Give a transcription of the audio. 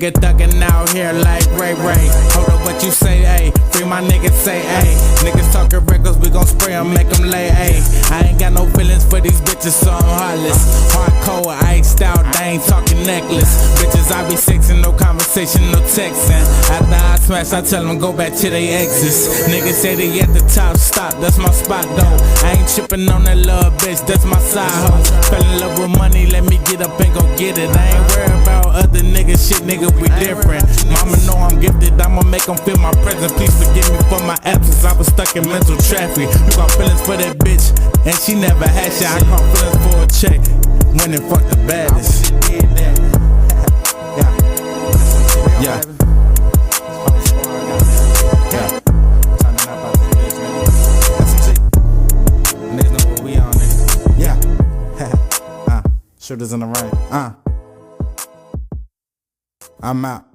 nigga thuggin' out here like Ray Ray. Hold up what you say, ayy. Free my niggas, say, ayy. Niggas talking records, we gon' spray 'em, make 'em lay, ayy. I ain't got no feelings for these bitches, so I'm heartless. Hardcore, iced out, they ain't talking necklace. Bitches, I be sexing, no conversation, no texting. After I smash, I tell them go back to they exes. Niggas say they at the top, stop, that's my spot though. I ain't trippin' on that little bitch, that's my side hoe. Fell in love with money, let me get up and go get it. I ain't worried about other niggas, shit nigga, we different. Mama know I'm gifted, I'ma make them feel my presence. Please forgive me for my absence, I was stuck in mental traffic. You got feelings for that bitch, and she never had shit. I caught feelings for a check, when it fuck the baddest. Yeah. Shooters in the rain. I'm out.